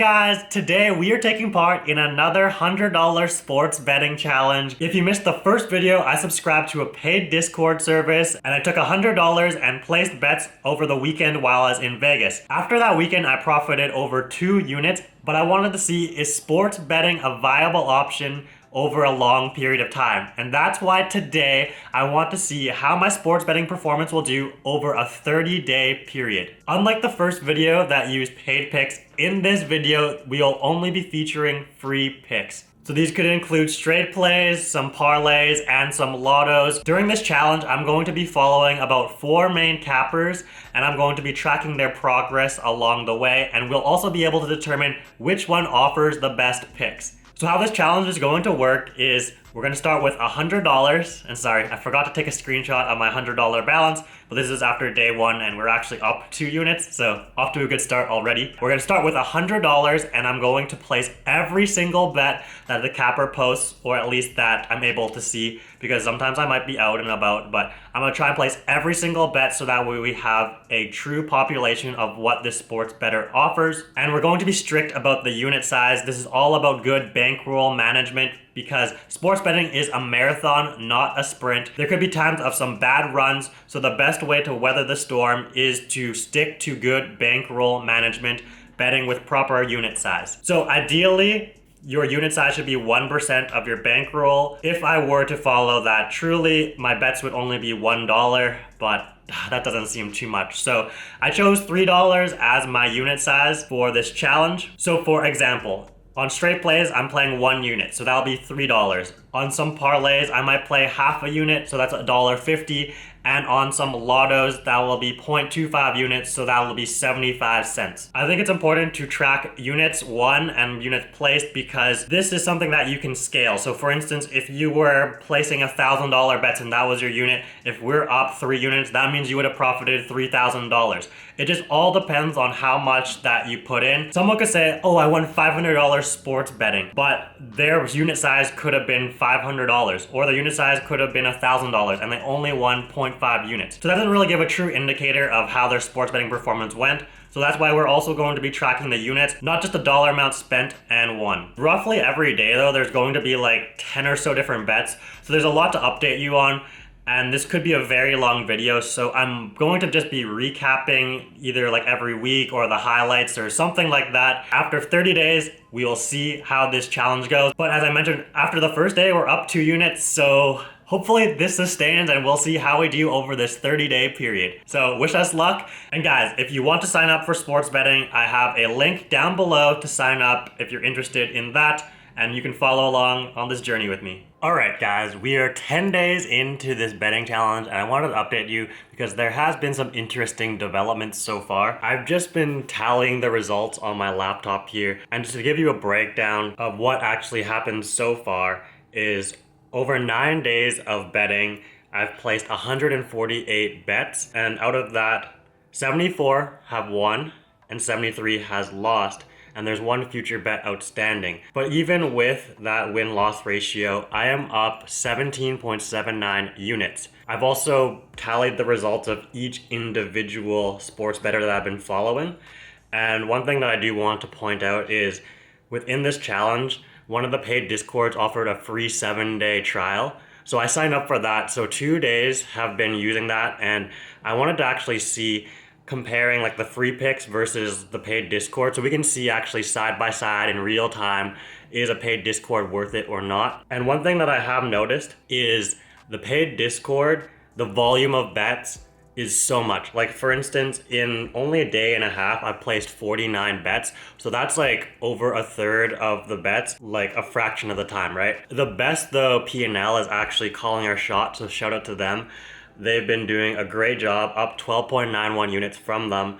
guys, today we are taking part in another $100 sports betting challenge. If you missed the first video, I subscribed to a paid Discord service and I took $100 and placed bets over the weekend while I was in Vegas. After that weekend, I profited over 2 units, but I wanted to see, is sports betting a viable option over a long period of time? And that's why today I want to see how my sports betting performance will do over a 30-day period. Unlike the first video that used paid picks, in this video we'll only be featuring free picks. So these could include straight plays, some parlays, and some lottos. During this challenge, I'm going to be following about 4 main cappers, and I'm going to be tracking their progress along the way, and we'll also be able to determine which one offers the best picks. So how this challenge is going to work is we're going to start with $100, and sorry, I forgot to take a screenshot of my $100 balance, but this is after day 1 and we're actually up 2 units, so off to a good start already. We're going to start with $100 and I'm going to place every single bet that the capper posts, or at least that I'm able to see, because sometimes I might be out and about, but I'm going to try and place every single bet so that way we have a true population of what this sports bettor offers. And we're going to be strict about the unit size. This is all about good bankroll management, because sports betting is a marathon, not a sprint. There could be times of some bad runs, so the best way to weather the storm is to stick to good bankroll management, betting with proper unit size. So ideally, your unit size should be 1% of your bankroll. If I were to follow that truly, my bets would only be $1, but that doesn't seem too much. So I chose $3 as my unit size for this challenge. So for example, on straight plays, I'm playing 1 unit, so that'll be $3. On some parlays, I might play half a unit, so that's $1.50. And on some lottos, that will be 0.25 units, so that will be 75 cents. I think it's important to track units won and units placed, because this is something that you can scale. So for instance, if you were placing $1,000 bets and that was your unit, if we're up 3 units, that means you would have profited $3,000. It just all depends on how much that you put in. Someone could say, oh, I won $500 sports betting, but their unit size could have been $500, or the unit size could have been $1,000, and they only won 0.5 units. So that doesn't really give a true indicator of how their sports betting performance went. So that's why we're also going to be tracking the units, not just the dollar amount spent and won. Roughly every day though, there's going to be like 10 or so different bets. So there's a lot to update you on. And this could be a very long video, so I'm going to just be recapping either like every week or the highlights or something like that. After 30 days, we will see how this challenge goes. But as I mentioned, after the first day, we're up 2 units, so hopefully this sustains and we'll see how we do over this 30-day period. So wish us luck. And guys, if you want to sign up for sports betting, I have a link down below to sign up if you're interested in that, and you can follow along on this journey with me. Alright guys, we are 10 days into this betting challenge, and I wanted to update you because there has been some interesting developments so far. I've just been tallying the results on my laptop here, and just to give you a breakdown of what actually happened so far is over 9 days of betting, I've placed 148 bets, and out of that, 74 have won and 73 has lost. And there's 1 future bet outstanding. But even with that win-loss ratio, I am up 17.79 units. I've also tallied the results of each individual sports bettor that I've been following. And one thing that I do want to point out is within this challenge, one of the paid Discords offered a free 7-day trial. So I signed up for that. So 2 days have been using that, and I wanted to actually see comparing like the free picks versus the paid Discord, so we can see actually side by side in real time, is a paid Discord worth it or not. And one thing that I have noticed is the paid Discord, the volume of bets is so much. Like for instance, in only a day and a half, I placed 49 bets. So that's like over a third of the bets, like a fraction of the time, right? The best though, P&L is actually calling our shot, so shout out to them. They've been doing a great job, up 12.91 units from them.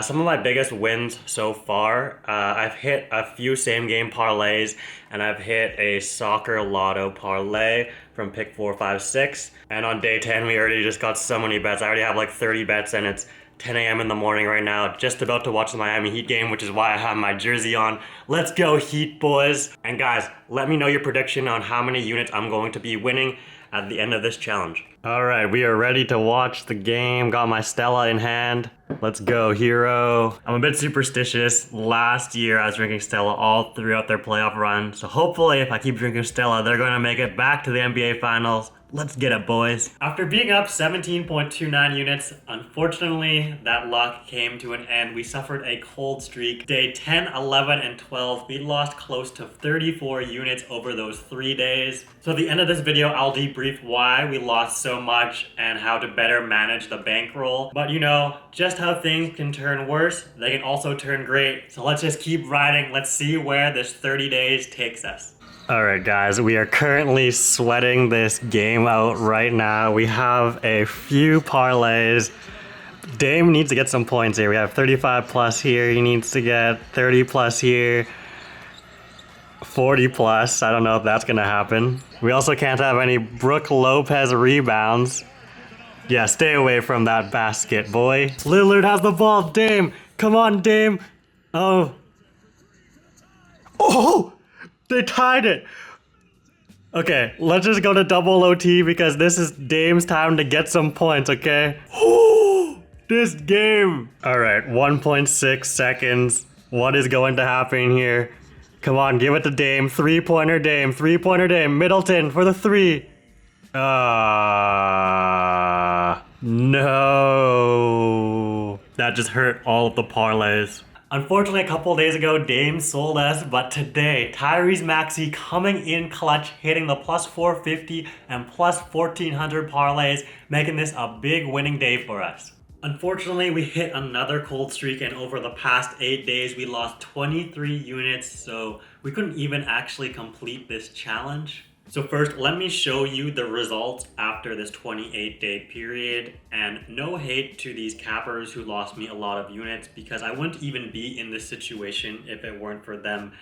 Some of my biggest wins so far, I've hit a few same game parlays, and I've hit a soccer lotto parlay from pick 4, 5, 6. And on day 10, we already just got so many bets. I already have like 30 bets, and it's 10 a.m. in the morning right now, just about to watch the Miami Heat game, which is why I have my jersey on. Let's go Heat, boys. And guys, let me know your prediction on how many units I'm going to be winning at the end of this challenge. All right, we are ready to watch the game. Got my Stella in hand. Let's go, hero. I'm a bit superstitious. Last year, I was drinking Stella all throughout their playoff run. So hopefully, if I keep drinking Stella, they're going to make it back to the NBA Finals. Let's get it, boys. After being up 17.29 units, unfortunately, that luck came to an end. We suffered a cold streak. Day 10, 11, and 12, we lost close to 34 units over those 3 days. So at the end of this video, I'll debrief why we lost so much and how to better manage the bankroll. But you know, just how things can turn worse, they can also turn great. So let's just keep riding. Let's see where this 30 days takes us. Alright guys, we are currently sweating this game out right now. We have a few parlays. Dame needs to get some points here. We have 35 plus here. He needs to get 30 plus here. 40 plus. I don't know if that's going to happen. We also can't have any Brook Lopez rebounds. Yeah, stay away from that basket, boy. Lillard has the ball. Dame. Come on, Dame. Oh. Oh! They tied it. Okay, let's just go to double OT because this is Dame's time to get some points, okay? This game. All right, 1.6 seconds. What is going to happen here? Come on, give it to Dame. Three-pointer Dame. Three-pointer Dame. Middleton for the three. No. That just hurt all of the parlays. Unfortunately, a couple days ago, Dame sold us, but today, Tyrese Maxey coming in clutch, hitting the plus 450 and plus 1400 parlays, making this a big winning day for us. Unfortunately, we hit another cold streak, and over the past 8 days, we lost 23 units, so we couldn't even actually complete this challenge. So first, let me show you the results after this 28-day period, and no hate to these cappers who lost me a lot of units because I wouldn't even be in this situation if it weren't for them.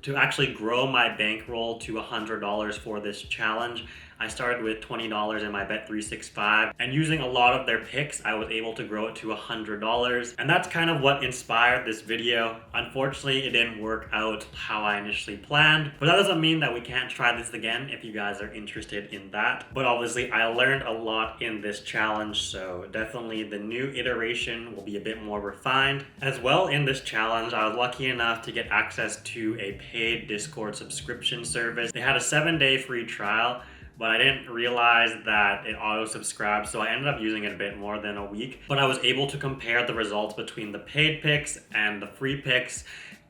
To actually grow my bankroll to $100 for this challenge, I started with $20 in my Bet365, and using a lot of their picks, I was able to grow it to $100. And that's kind of what inspired this video. Unfortunately, it didn't work out how I initially planned, but that doesn't mean that we can't try this again if you guys are interested in that. But obviously, I learned a lot in this challenge, so definitely the new iteration will be a bit more refined. As well, in this challenge, I was lucky enough to get access to a paid Discord subscription service. They had a 7-day free trial, but I didn't realize that it auto-subscribed, so I ended up using it a bit more than a week. But I was able to compare the results between the paid picks and the free picks.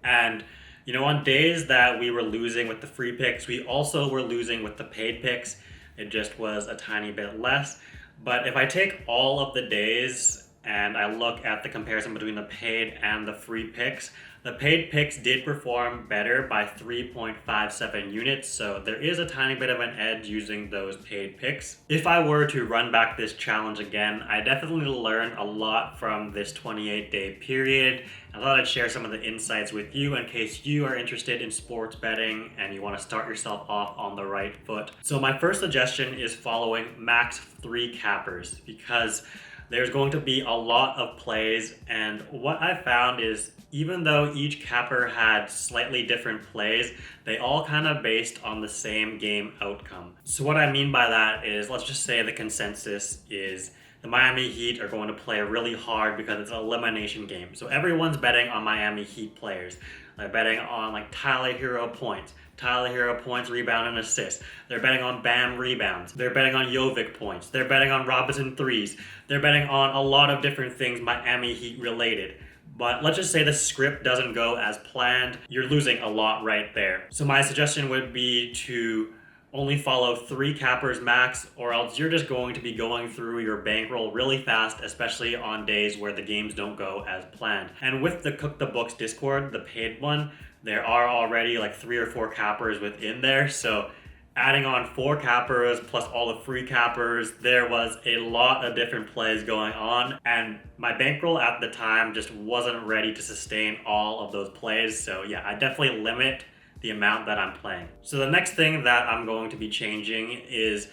And, you know, on days that we were losing with the free picks, we also were losing with the paid picks. It just was a tiny bit less. But if I take all of the days and I look at the comparison between the paid and the free picks, the paid picks did perform better by 3.57 units, so there is a tiny bit of an edge using those paid picks. If I were to run back this challenge again, I definitely learned a lot from this 28-day period. I thought I'd share some of the insights with you in case you are interested in sports betting and you want to start yourself off on the right foot. So my first suggestion is following max 3 cappers because there's going to be a lot of plays, and what I found is even though each capper had slightly different plays, they all kind of based on the same game outcome. So what I mean by that is, let's just say the consensus is the Miami Heat are going to play really hard because it's an elimination game. So everyone's betting on Miami Heat players. They're betting on like Tyler Hero points. Tyler Hero points, rebound, and assists. They're betting on Bam rebounds. They're betting on Jovic points. They're betting on Robinson threes. They're betting on a lot of different things Miami Heat related. But let's just say the script doesn't go as planned. You're losing a lot right there. So my suggestion would be to only follow 3 cappers max, or else you're just going to be going through your bankroll really fast, especially on days where the games don't go as planned. And with the Cook the Books Discord, the paid one, there are already like 3 or 4 cappers within there. So adding on 4 cappers plus all the free cappers, there was a lot of different plays going on, and my bankroll at the time just wasn't ready to sustain all of those plays. So yeah, I definitely limit the amount that I'm playing. So the next thing that I'm going to be changing is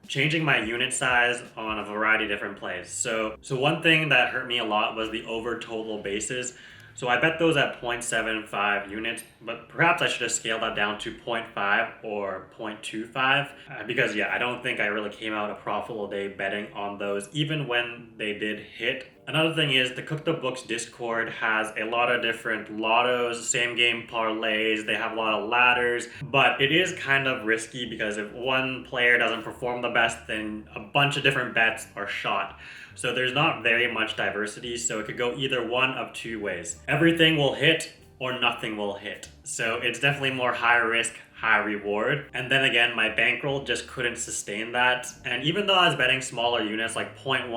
changing my unit size on a variety of different plays. So one thing that hurt me a lot was the over total bases. So I bet those at 0.75 units, but perhaps I should have scaled that down to 0.5 or 0.25 because yeah, I don't think I really came out a profitable day betting on those even when they did hit. Another thing is the Cook the Books Discord has a lot of different lottos, same game parlays, they have a lot of ladders, but it is kind of risky because if one player doesn't perform the best, then a bunch of different bets are shot. So there's not very much diversity, so it could go either one of two ways. Everything will hit or nothing will hit. So it's definitely more high risk, high reward. And then again, my bankroll just couldn't sustain that. And even though I was betting smaller units like 0.1,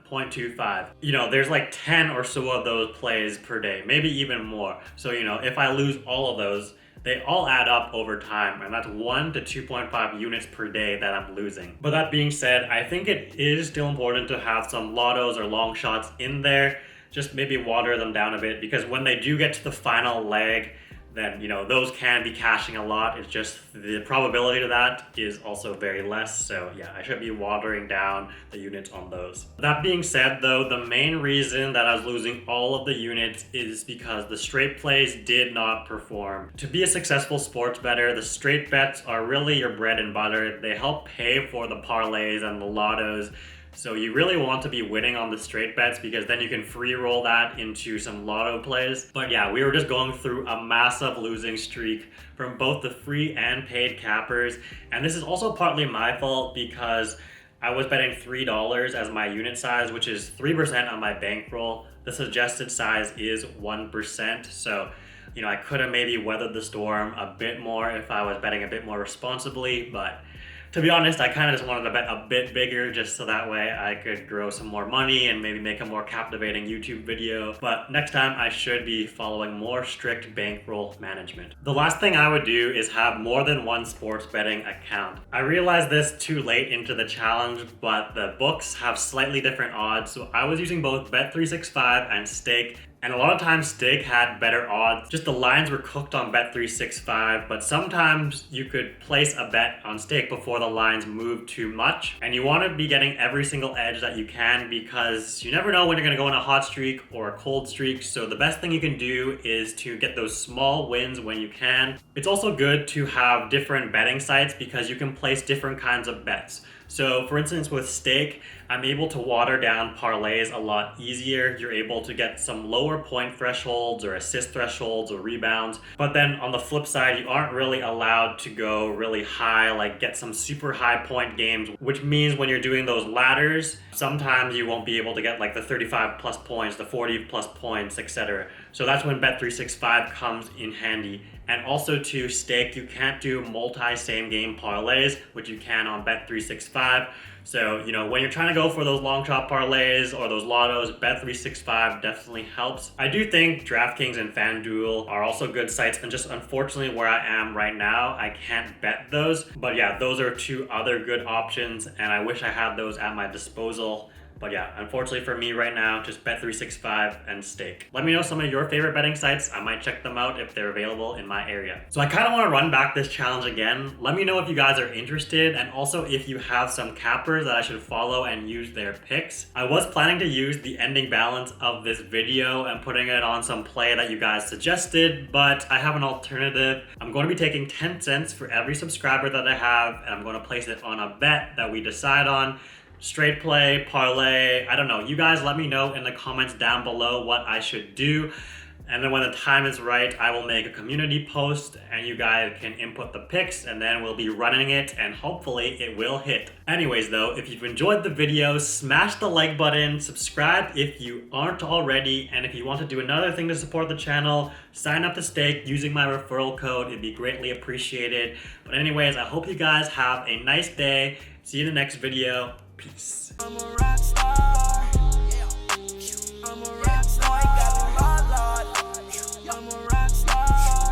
0.25, you know, there's like 10 or so of those plays per day, maybe even more. So, you know, if I lose all of those, they all add up over time, and that's 1 to 2.5 units per day that I'm losing. But that being said, I think it is still important to have some lottos or long shots in there. Just maybe water them down a bit, because when they do get to the final leg, then, you know, those can be cashing a lot. It's just the probability to that is also very less. So yeah, I should be watering down the units on those. That being said though, the main reason that I was losing all of the units is because the straight plays did not perform. To be a successful sports bettor, the straight bets are really your bread and butter. They help pay for the parlays and the lottos. So you really want to be winning on the straight bets because then you can free roll that into some lotto plays. But yeah, we were just going through a massive losing streak from both the free and paid cappers. And this is also partly my fault because I was betting $3 as my unit size, which is 3% on my bankroll. The suggested size is 1%. So, you know, I could have maybe weathered the storm a bit more if I was betting a bit more responsibly, but to be honest, I kind of just wanted to bet a bit bigger just so that way I could grow some more money and maybe make a more captivating YouTube video. But next time I should be following more strict bankroll management. The last thing I would do is have more than one sports betting account. I realized this too late into the challenge, but the books have slightly different odds. So I was using both Bet365 and Stake. And a lot of times Stake had better odds. Just the lines were cooked on Bet365, but sometimes you could place a bet on Stake before the lines move too much. And you want to be getting every single edge that you can because you never know when you're going to go on a hot streak or a cold streak. So the best thing you can do is to get those small wins when you can. It's also good to have different betting sites because you can place different kinds of bets. So for instance, with Stake, I'm able to water down parlays a lot easier. You're able to get some lower point thresholds or assist thresholds or rebounds. But then on the flip side, you aren't really allowed to go really high, like get some super high point games, which means when you're doing those ladders, sometimes you won't be able to get like the 35 plus points, the 40 plus points, etc. So that's when Bet365 comes in handy. And also to Stake, you can't do multi-same game parlays, which you can on Bet365. So, you know, when you're trying to go for those long shot parlays or those lottos, Bet365 definitely helps. I do think DraftKings and FanDuel are also good sites, and just unfortunately where I am right now, I can't bet those. But yeah, those are two other good options, and I wish I had those at my disposal. But yeah, unfortunately for me right now, just Bet365 and Stake. Let me know some of your favorite betting sites. I might check them out if they're available in my area. So I kind of want to run back this challenge again. Let me know if you guys are interested, and also if you have some cappers that I should follow and use their picks. I was planning to use the ending balance of this video and putting it on some play that you guys suggested, but I have an alternative. I'm going to be taking 10 cents for every subscriber that I have, and I'm going to place it on a bet that we decide on. Straight play, parlay, I don't know. You guys let me know in the comments down below what I should do. And then when the time is right, I will make a community post and you guys can input the picks and then we'll be running it and hopefully it will hit. Anyways though, if you've enjoyed the video, smash the like button, subscribe if you aren't already, and if you want to do another thing to support the channel, sign up to Stake using my referral code. It'd be greatly appreciated. But anyways, I hope you guys have a nice day. See you in the next video. Peace.